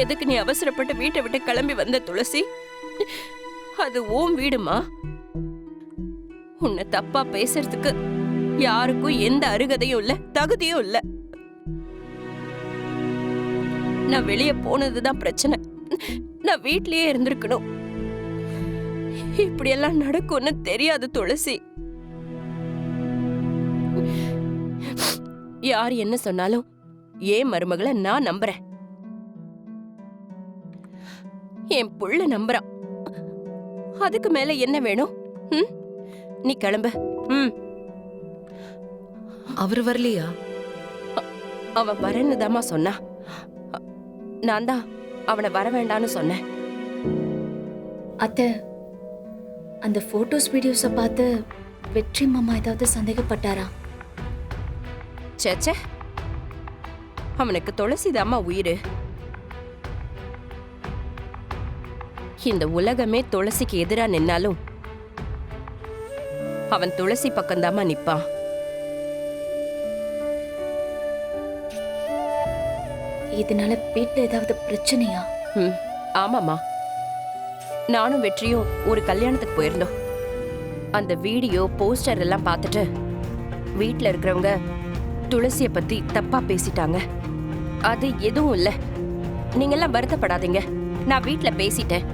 எதுக்கு நீ அவசரப்பட்டு வீட்டை விட்டு கிளம்பி வந்த துளசி? அது உன் வீடுமா. உன்னை தப்பா பேசுறதுக்கு யாருக்கும் எந்த அருகதையும் இல்ல, தகுதியும் இல்ல. நான் வெளியே போனதுதான் பிரச்சனை. நான் வீட்லயே இருந்திருக்கணும். இப்படியெல்லாம் நடக்கும்னு தெரியாது துளசி. யார் என்ன சொன்னாலும் ஏன் மருமகளை நான் நம்புறேன். என் புள்ள நம்புறான். அதுக்கு மேல என்ன வேணும்? நீ கிளம்பு. அவரு வரலையா? அவன் வரேன்னு தாமா சொன்னா. நான் தான் அவனை வர வேண்டான்னு சொன்னேன். அத்தை, அந்த போட்டோஸ் வீடியோஸை பார்த்து வெற்றி மாமா ஏதாவது சந்தேகப்பட்டாரா? சேச்சே, அவனுக்கு துளசிதாம்மா உயிரு. இந்த உலகமே துளசிக்கு எதிரா நின்னாலும் அவன் துளசி பக்கம்தாம்மா நிப்பான். இதனால வீட்டுல ஏதாவது பிரச்சனையா? ஆமாமா, நானும் வெற்றியும் ஒரு கல்யாணத்துக்கு போயிருந்தோம். அந்த வீடியோ போஸ்டர் எல்லாம் பார்த்துட்டு வீட்டுல இருக்கிறவங்க துளசிய பத்தி தப்பா பேசிட்டாங்க. அது எதுவும் இல்ல, நீங்க எல்லாம் வருத்தப்படாதீங்க. நான் வீட்டுல பேசிட்டேன்.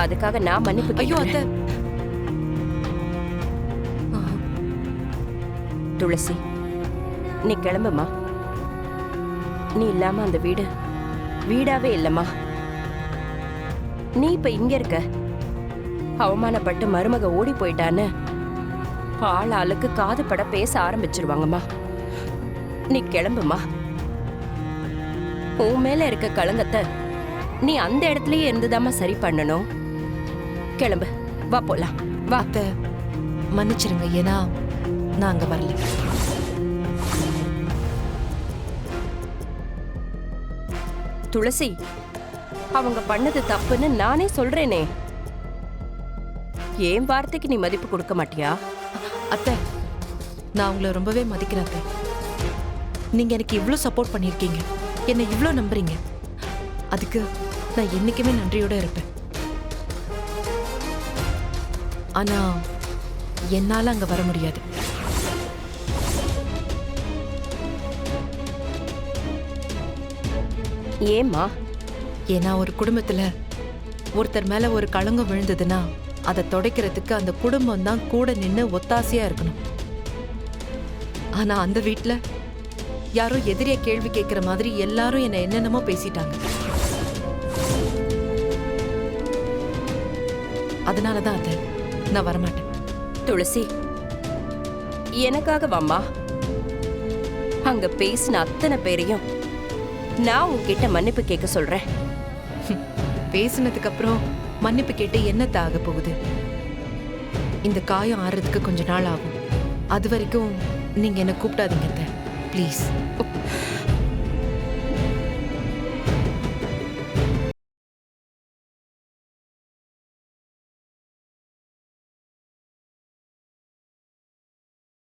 அதுக்காக நான் மன்னிப்பு. ஐயோ அத்தை, துளசி நீ கிளம்புமா. நீ இல்லாம அந்த வீடு வீடாவே இல்லம்மா. நீ இப்ப இங்க இருக்க, அவமானப்பட்டு மருமக ஓடி போயிட்டான்னு ஆள் ஆளுக்கு காது பட பேச ஆரம்பிச்சிருவாங்கம்மா. நீ கிளம்புமா. உன் மேல இருக்க களங்கத்தை நீ அந்த இடத்துலயே இருந்துதாம்மா சரி பண்ணணும். கிளம்பு, வா போலாம். வா. அத்தை மன்னிச்சிருங்க, ஏன்னா நான் அங்க வரல. துளசி, அவங்க பண்ணது தப்புன்னு நானே சொல்றேனே. ஏன் வார்த்தைக்கு நீ மதிப்பு கொடுக்க மாட்டியா? அத்தை, நான் உங்களை ரொம்பவே மதிக்கிறேன் அத்தை. நீங்க எனக்கு இவ்ளோ சப்போர்ட் பண்ணிருக்கீங்க, என்னை இவ்ளோ நம்புறீங்க. அதுக்கு நான் என்னைக்குமே நன்றியோட இருப்பேன். ஆனா என்னால அங்க வர முடியாது. ஏம்மா? ஏன்னா ஒரு குடும்பத்துல ஒருத்தர் மேல ஒரு களங்கம் விழுந்ததுன்னா அதை துடைக்கிறதுக்கு அந்த குடும்பம் தான் கூட நின்று ஒத்தாசையா இருக்கணும். ஆனா அந்த வீட்டுல யாரோ எதிரிய கேள்வி கேட்கிற மாதிரி எல்லாரும் என்ன என்னென்னமோ பேசிட்டாங்க. அதனாலதான் அதை நான் வரமாட்டேன். துளசி, எனக்காக வாம்மா. அங்க பேசின அத்தனை பேரையும் நான் உன்கிட்ட மன்னிப்பு கேட்க சொல்றேன். பேசினதுக்கு அப்புறம் மன்னிப்பு கேட்டு என்னத்த ஆக போகுது? இந்த காயம் ஆறுறதுக்கு கொஞ்ச நாள் ஆகும். அது வரைக்கும் நீங்க என்ன கூப்பிடாதீங்க ப்ளீஸ்.